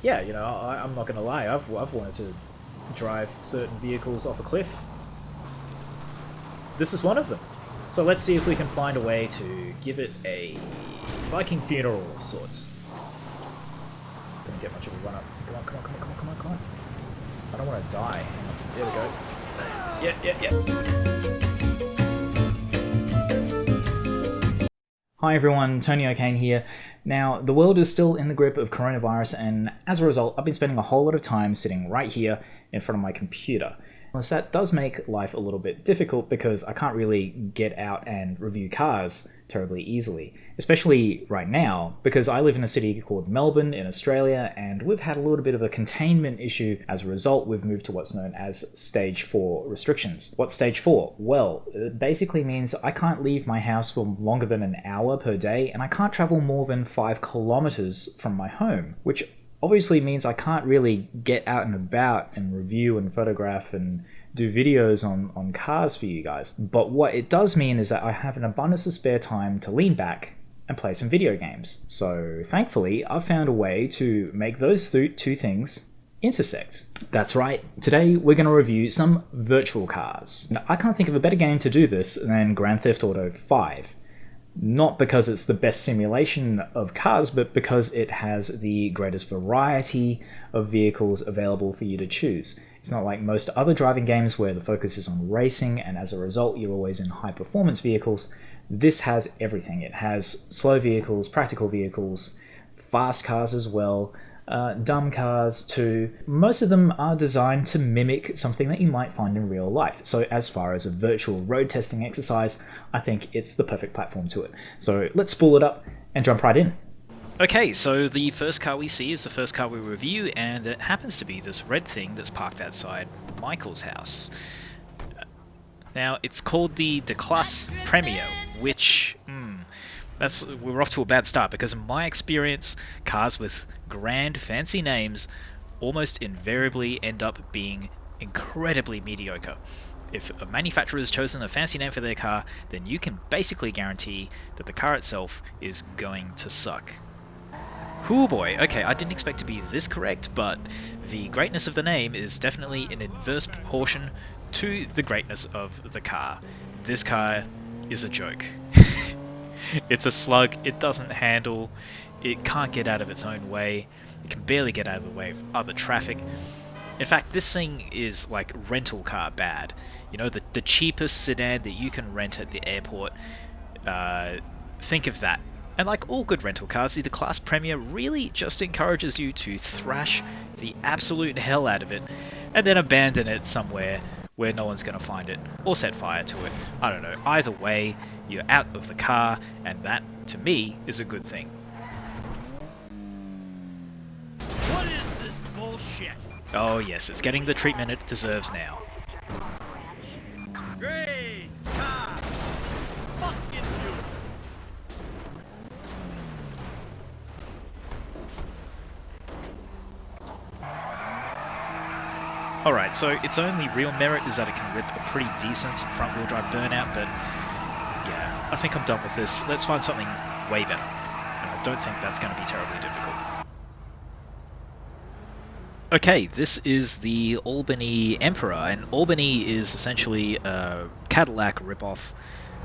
yeah, I'm not going to lie. I've wanted to drive certain vehicles off a cliff. This is one of them. So let's see if we can find a way to give it a Viking funeral of sorts. Couldn't get much of a run up. Come on, come on, come on, come on, come on, come on. I don't want to die. There we go. Yeah, yeah, yeah. Hi everyone, Tony O'Kane here. Now, the world is still in the grip of coronavirus, and as a result, I've been spending a whole lot of time sitting right here in front of my computer. Well, that does make life a little bit difficult because I can't really get out and review cars terribly easily, especially right now because I live in a city called Melbourne in Australia, and we've had a little bit of a containment issue. As a result, we've moved to what's known as stage 4 restrictions. What's stage 4? Well, it basically means I can't leave my house for longer than an hour per day, and I can't travel more than 5 kilometers from my home, which obviously means I can't really get out and about and review and photograph and do videos on cars for you guys. But what it does mean is that I have an abundance of spare time to lean back and play some video games. So thankfully, I've found a way to make those two things intersect. That's right, today we're going to review some virtual cars. Now, I can't think of a better game to do this than Grand Theft Auto 5. Not because it's the best simulation of cars, but because it has the greatest variety of vehicles available for you to choose. It's not like most other driving games where the focus is on racing, and as a result you're always in high-performance vehicles. This has everything. It has slow vehicles, practical vehicles, fast cars as well, dumb cars too. Most of them are designed to mimic something that you might find in real life. So as far as a virtual road testing exercise, I think it's the perfect platform to it. So let's spool it up and jump right in. Okay, so the first car we see is the first car we review, and it happens to be this red thing that's parked outside Michael's house. Now, it's called the Classe Premier, which, we're off to a bad start, because in my experience, cars with grand, fancy names almost invariably end up being incredibly mediocre. If a manufacturer has chosen a fancy name for their car, then you can basically guarantee that the car itself is going to suck. Oh boy, okay, I didn't expect to be this correct, but the greatness of the name is definitely in inverse proportion to the greatness of the car. This car is a joke. It's a slug, it doesn't handle, it can't get out of its own way, it can barely get out of the way of other traffic. In fact, this thing is like rental car bad. You know, the cheapest sedan that you can rent at the airport, think of that. And like all good rental cars, the Classe Premier really just encourages you to thrash the absolute hell out of it and then abandon it somewhere where no one's going to find it or set fire to it. I don't know. Either way, you're out of the car, and that, to me, is a good thing. What is this bullshit? Oh yes, it's getting the treatment it deserves now. Great car! Fucking beautiful! Alright, so its only real merit is that it can rip a pretty decent front-wheel drive burnout, but yeah, I think I'm done with this. Let's find something way better. And I don't think that's going to be terribly difficult. Okay, this is the Albany Emperor, and Albany is essentially a Cadillac ripoff,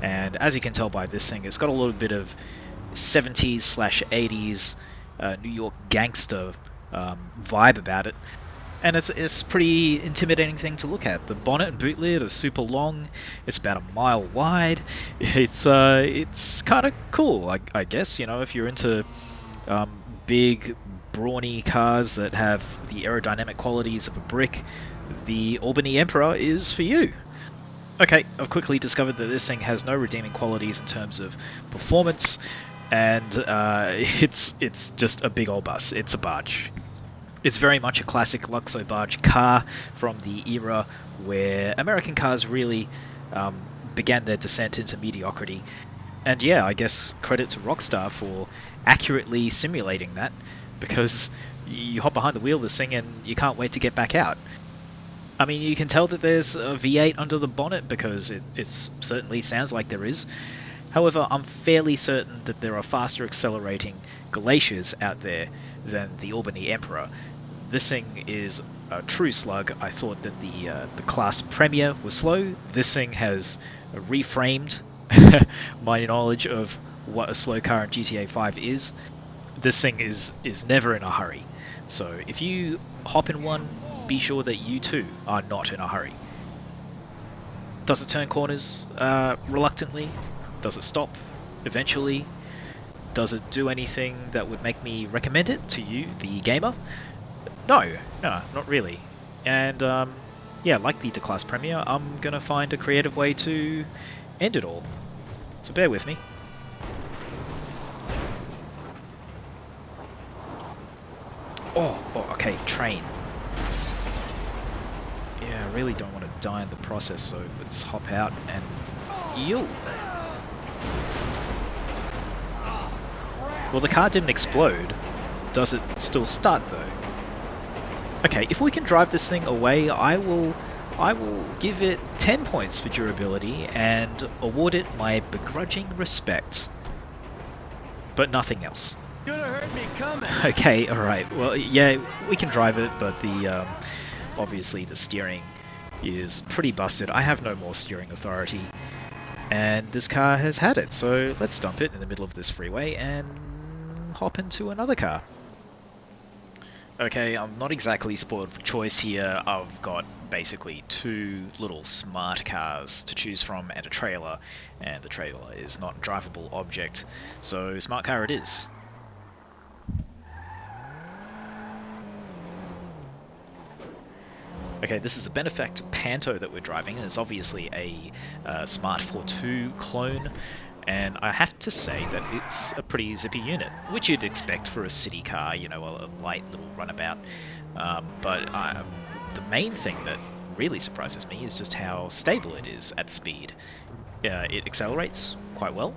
and as you can tell by this thing, it's got a little bit of 70s/80s New York gangster vibe about it. And it's a pretty intimidating thing to look at. The bonnet and boot lid are super long. It's about a mile wide. It's kind of cool, I guess. You know, if you're into big, brawny cars that have the aerodynamic qualities of a brick, the Albany Emperor is for you. Okay, I've quickly discovered that this thing has no redeeming qualities in terms of performance, and it's just a big old bus. It's a barge. It's very much a classic Luxo barge car from the era where American cars really began their descent into mediocrity. And yeah, I guess credit to Rockstar for accurately simulating that, because you hop behind the wheel of this thing and you can't wait to get back out. I mean, you can tell that there's a V8 under the bonnet because it certainly sounds like there is. However, I'm fairly certain that there are faster accelerating glaciers out there than the Albany Emperor. This thing is a true slug. I thought that the class Premier was slow. This thing has reframed my knowledge of what a slow car in GTA 5 is. This thing is never in a hurry. So if you hop in one, be sure that you too are not in a hurry. Does it turn corners reluctantly? Does it stop eventually? Does it do anything that would make me recommend it to you, the gamer? No, not really. And yeah, like the class Premier, I'm gonna find a creative way to end it all. So bear with me. Oh, okay, train. Yeah, I really don't want to die in the process, so let's hop out and... Ew! Well, the car didn't explode. Does it still start, though? Okay, if we can drive this thing away, I will give it 10 points for durability and award it my begrudging respect. But nothing else. Gonna hurt me coming. Okay, alright. Well, yeah, we can drive it, but the obviously the steering is pretty busted. I have no more steering authority, and this car has had it, so let's dump it in the middle of this freeway and hop into another car. Okay, I'm not exactly spoiled for choice here. I've got basically two little smart cars to choose from and a trailer, and the trailer is not a drivable object, so smart car it is. Okay, this is a benefactor panto that we're driving, and it's obviously a Smart 42 clone, and I have to say that it's a pretty zippy unit, which you'd expect for a city car, you know, a light little runabout. But the main thing that really surprises me is just how stable it is at speed. It accelerates quite well,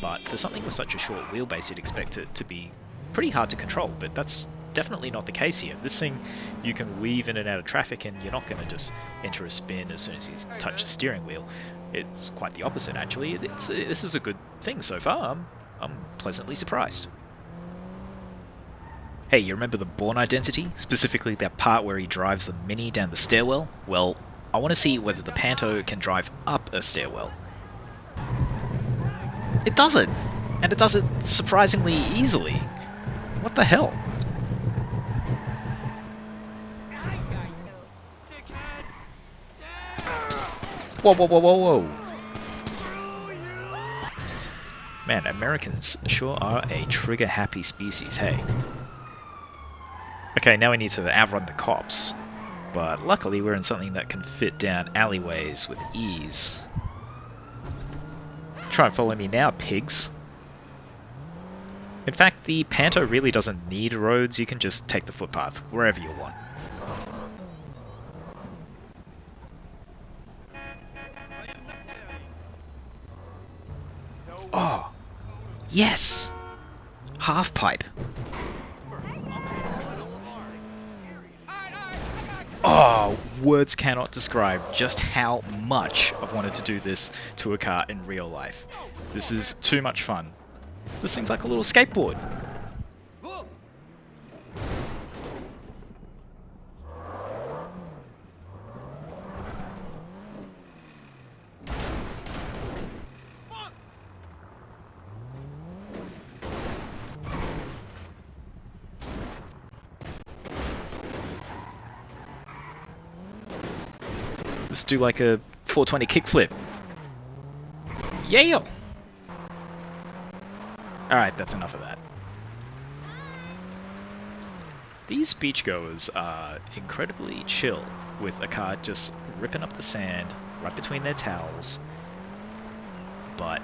but for something with such a short wheelbase, you'd expect it to be pretty hard to control, but that's definitely not the case here. This thing, you can weave in and out of traffic and you're not going to just enter a spin as soon as you touch the steering wheel. It's quite the opposite, actually. This is a good thing so far. I'm pleasantly surprised. Hey, you remember the Bourne Identity? Specifically that part where he drives the Mini down the stairwell? Well, I want to see whether the Panto can drive up a stairwell. It does it! And it does it surprisingly easily. What the hell? Whoa, whoa, whoa, whoa, whoa. Man, Americans sure are a trigger-happy species, hey. Okay, now we need to outrun the cops. But luckily we're in something that can fit down alleyways with ease. Try and follow me now, pigs. In fact, the Panto really doesn't need roads, you can just take the footpath wherever you want. Oh, yes! Half pipe. Oh, words cannot describe just how much I've wanted to do this to a car in real life. This is too much fun. This thing's like a little skateboard. Let's do like a 420 kickflip. Yeah! Alright, that's enough of that. These beachgoers are incredibly chill with a car just ripping up the sand right between their towels. But,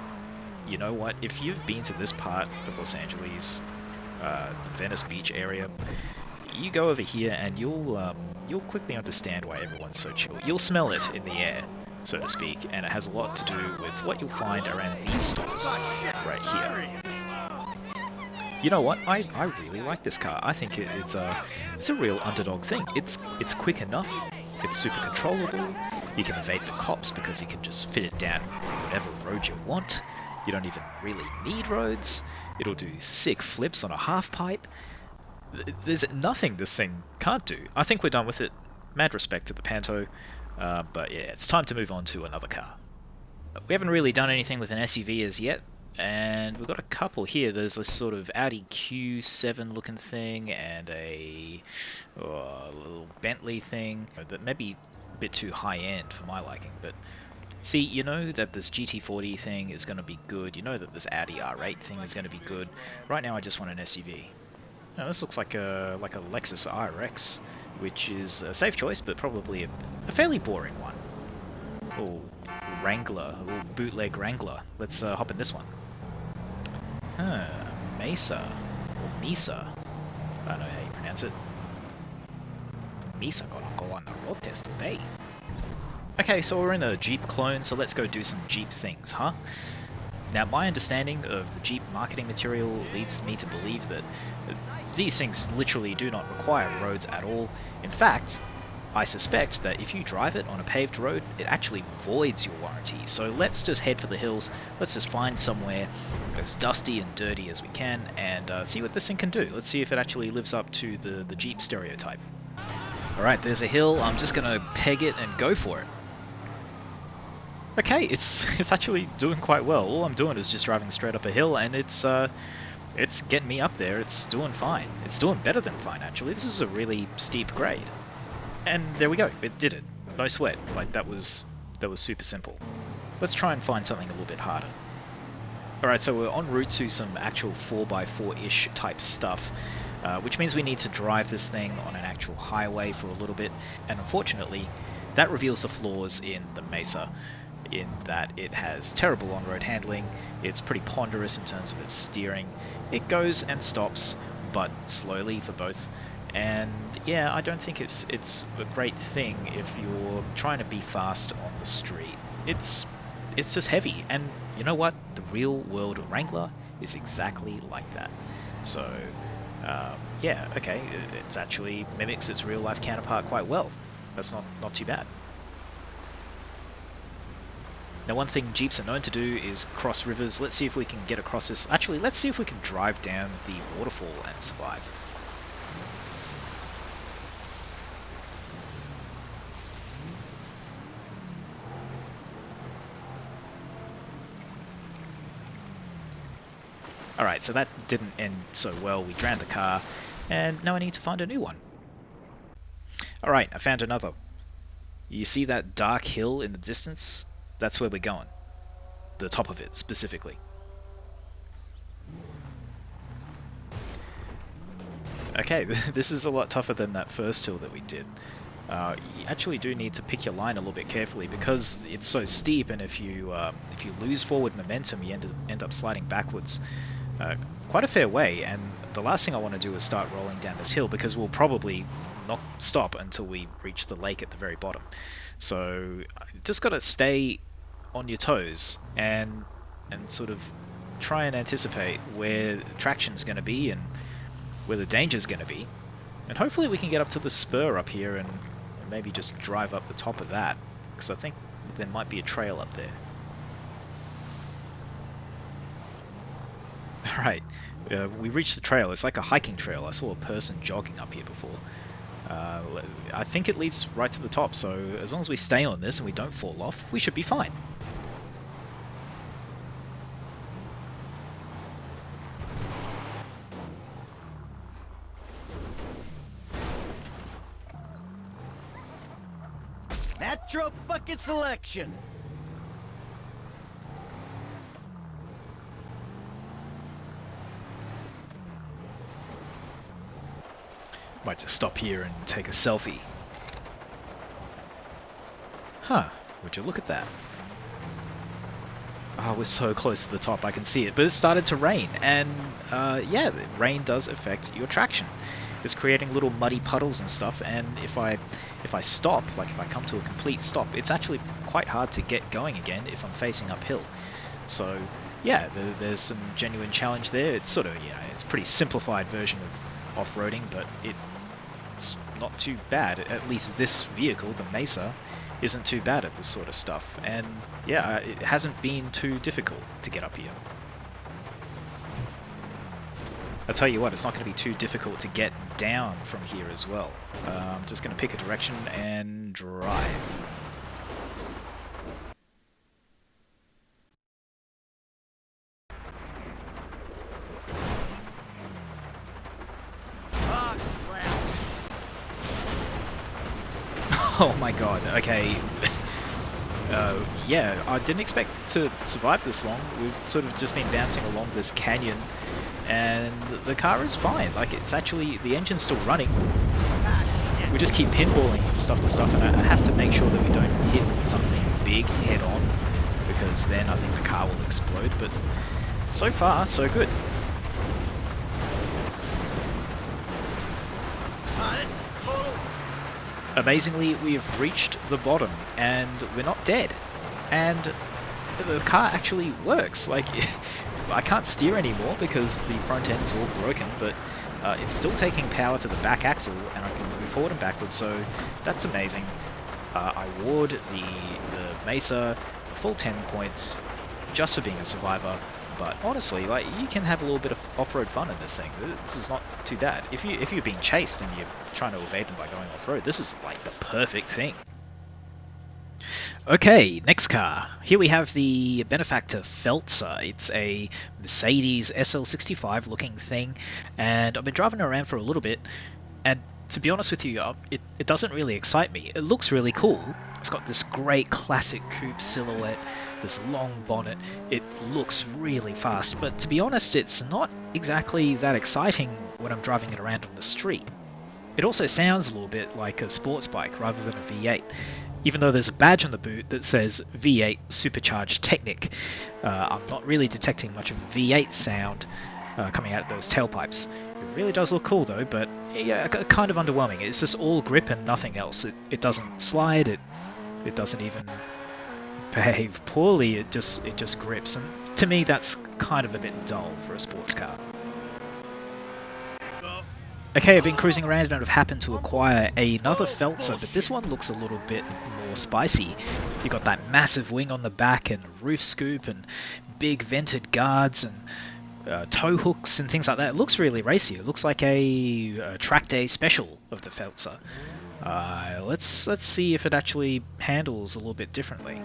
you know what? If you've been to this part of Los Angeles, Venice Beach area, you go over here and you'll quickly understand why everyone's so chill. You'll smell it in the air, so to speak, and it has a lot to do with what you'll find around these stores right here. You know what? I really like this car. I think it's a real underdog thing. It's quick enough. It's super controllable. You can evade the cops because you can just fit it down whatever road you want. You don't even really need roads. It'll do sick flips on a half pipe. There's nothing this thing can't do. I think we're done with it. Mad respect to the Panto, but yeah, it's time to move on to another car. We haven't really done anything with an SUV as yet, and we've got a couple here. There's this sort of Audi Q7 looking thing, and a little Bentley thing that may be a bit too high end for my liking, but see, you know that this GT40 thing is going to be good. You know that this Audi R8 thing is going to be good. Right now, I just want an SUV. Now, this looks like a Lexus RX, which is a safe choice, but probably a fairly boring one. Oh, Wrangler, a little bootleg Wrangler. Let's hop in this one. Mesa, or Mesa. I don't know how you pronounce it. Mesa gonna go on the road test today. Okay, so we're in a Jeep clone, so let's go do some Jeep things, huh? Now, my understanding of the Jeep marketing material leads me to believe that these things literally do not require roads at all. In fact, I suspect that if you drive it on a paved road, it actually voids your warranty. So let's just head for the hills, let's just find somewhere as dusty and dirty as we can, and see what this thing can do. Let's see if it actually lives up to the Jeep stereotype. Alright, there's a hill, I'm just gonna peg it and go for it. Okay, it's actually doing quite well. All I'm doing is just driving straight up a hill, and it's getting me up there. It's doing fine. It's doing better than fine, actually. This is a really steep grade. And there we go, it did it. No sweat, like that was super simple. Let's try and find something a little bit harder. Alright, so we're en route to some actual 4x4-ish type stuff, which means we need to drive this thing on an actual highway for a little bit, and unfortunately, that reveals the flaws in the Mesa, in that it has terrible on-road handling, it's pretty ponderous in terms of its steering, it goes and stops, but slowly for both, and yeah, I don't think it's a great thing if you're trying to be fast on the street. It's just heavy, and you know what? The real world Wrangler is exactly like that. So, yeah, okay, it actually mimics its real life counterpart quite well. That's not too bad. Now, one thing Jeeps are known to do is cross rivers. Let's see if we can get across this. Actually, let's see if we can drive down the waterfall and survive. Alright, so that didn't end so well. We drowned the car, and now I need to find a new one. Alright, I found another. You see that dark hill in the distance? That's where we're going. The top of it, specifically. Okay, this is a lot tougher than that first hill that we did. You actually do need to pick your line a little bit carefully because it's so steep, and if you lose forward momentum, you end up sliding backwards quite a fair way. And the last thing I want to do is start rolling down this hill because we'll probably not stop until we reach the lake at the very bottom. So just got to stay on your toes and sort of try and anticipate where traction's going to be and where the danger's going to be. And hopefully we can get up to the spur up here and maybe just drive up the top of that, because I think there might be a trail up there. Alright, we reached the trail. It's like a hiking trail. I saw a person jogging up here before. I think it leads right to the top, so as long as we stay on this and we don't fall off, we should be fine. Natural bucket selection. Might just stop here and take a selfie. Huh, would you look at that? Oh, we're so close to the top, I can see it. But it started to rain, and yeah, rain does affect your traction. It's creating little muddy puddles and stuff, and if I stop, like if I come to a complete stop, it's actually quite hard to get going again if I'm facing uphill. So yeah, there's some genuine challenge there. It's sort of, you know, it's a pretty simplified version of off-roading, but it's not too bad. At least this vehicle, the Mesa, isn't too bad at this sort of stuff, and yeah, it hasn't been too difficult to get up here. I'll tell you what, it's not going to be too difficult to get down from here as well. I'm just going to pick a direction and drive. Oh my god, okay. Yeah, I didn't expect to survive this long. We've sort of just been bouncing along this canyon, and the car is fine. Like, it's actually, the engine's still running. We just keep pinballing from stuff to stuff, and I have to make sure that we don't hit something big head on, because then I think the car will explode, but so far, so good. Amazingly, we have reached the bottom, and we're not dead. And the car actually works. Like, I can't steer anymore because the front end's all broken, but it's still taking power to the back axle, and I can move forward and backwards, so that's amazing. I award the Mesa a full 10 points just for being a survivor, but honestly, like, you can have a little bit of off-road fun in this thing. This is not too bad. If you're being chased and you're trying to evade them by going off-road, this is like the perfect thing. Okay, next car. Here we have the benefactor Feltzer. It's a Mercedes SL65 looking thing, and I've been driving around for a little bit, and to be honest with you, it doesn't really excite me. It looks really cool. It's got this great classic coupe silhouette, this long bonnet. It looks really fast, but to be honest, it's not exactly that exciting when I'm driving it around on the street. It also sounds a little bit like a sports bike rather than a V8, even though there's a badge on the boot that says V8 Supercharged Technic. I'm not really detecting much of a V8 sound coming out of those tailpipes. It really does look cool though, but yeah, kind of underwhelming. It's just all grip and nothing else. It doesn't slide, it doesn't even behave poorly, it just grips, and to me that's kind of a bit dull for a sports car. Okay, I've been cruising around and I've happened to acquire another Feltzer, but this one looks a little bit more spicy. You got that massive wing on the back and roof scoop and big vented guards and tow hooks and things like that. It looks really racy. It looks like a track day special of the Feltzer. Let's see if it actually handles a little bit differently.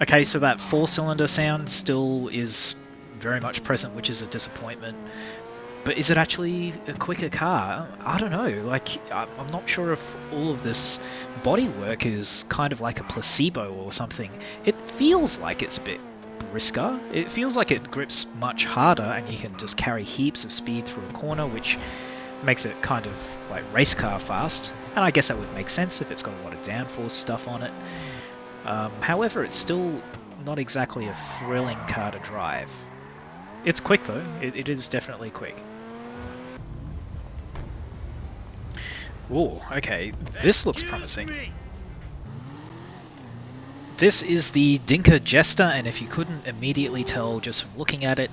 Okay, so that 4-cylinder sound still is very much present, which is a disappointment. But is it actually a quicker car? I don't know. Like, I'm not sure if all of this bodywork is kind of like a placebo or something. It feels like it's a bit brisker. It feels like it grips much harder, and you can just carry heaps of speed through a corner, which makes it kind of like race car fast. And I guess that would make sense if it's got a lot of downforce stuff on it. However, it's still not exactly a thrilling car to drive. It's quick though, it is definitely quick. Oh, okay, this looks promising. This is the Dinka Jester, and if you couldn't immediately tell just from looking at it,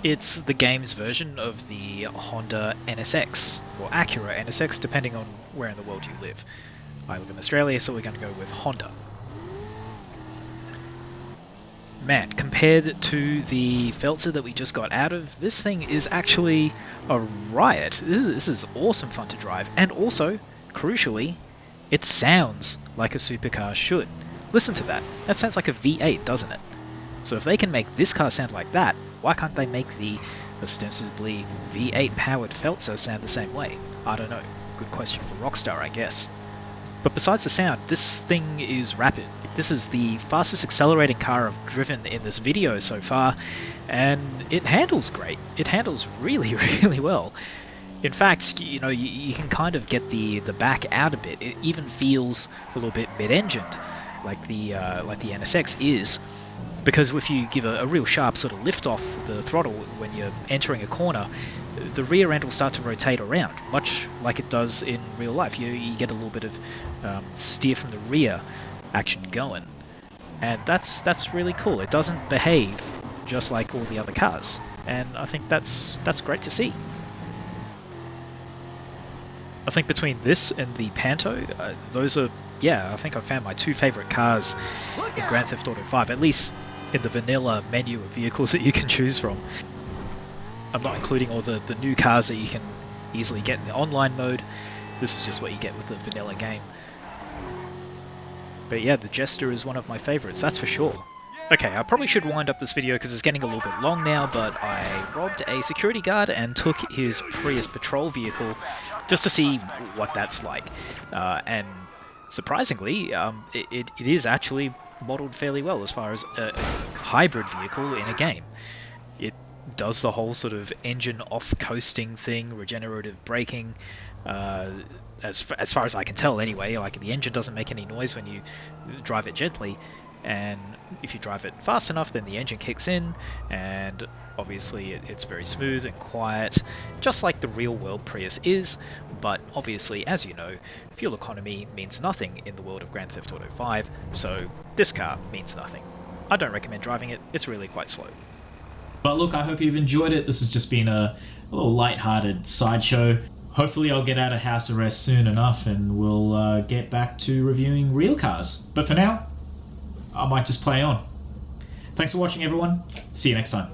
it's the game's version of the Honda NSX, or Acura NSX, depending on where in the world you live. I live in Australia, so we're going to go with Honda. Man, compared to the Feltzer that we just got out of, this thing is actually a riot. This is awesome fun to drive, and also, crucially, it sounds like a supercar should. Listen to that. That sounds like a V8, doesn't it? So if they can make this car sound like that, why can't they make the ostensibly V8 powered Feltzer sound the same way? I don't know. Good question for Rockstar, I guess. But besides the sound, this thing is rapid. This is the fastest accelerating car I've driven in this video so far, and it handles great. It handles really, really well. In fact, you know, you can kind of get the back out a bit. It even feels a little bit mid-engined, like the NSX is, because if you give a real sharp sort of lift off the throttle when you're entering a corner, the rear end will start to rotate around, much like it does in real life. You get a little bit of steer from the rear action going, and that's really cool. It doesn't behave just like all the other cars, and I think that's great to see. I think between this and the Panto, those are, yeah, I think I found my two favourite cars in Grand Theft Auto 5, at least in the vanilla menu of vehicles that you can choose from. I'm not including all the new cars that you can easily get in the online mode. This is just what you get with the vanilla game. But yeah, the Jester is one of my favourites, that's for sure. Okay, I probably should wind up this video because it's getting a little bit long now, but I robbed a security guard and took his Prius patrol vehicle just to see what that's like. And surprisingly, it is actually modelled fairly well as far as a hybrid vehicle in a game. It does the whole sort of engine off-coasting thing, regenerative braking, as far as I can tell anyway. Like, the engine doesn't make any noise when you drive it gently, and if you drive it fast enough then the engine kicks in, and obviously it's very smooth and quiet, just like the real world Prius is. But obviously, as you know, fuel economy means nothing in the world of Grand Theft Auto 5, so this car means nothing. I don't recommend driving it, it's really quite slow. But look, I hope you've enjoyed it. This has just been a little light-hearted sideshow. Hopefully I'll get out of house arrest soon enough and we'll get back to reviewing real cars. But for now, I might just play on. Thanks for watching, everyone. See you next time.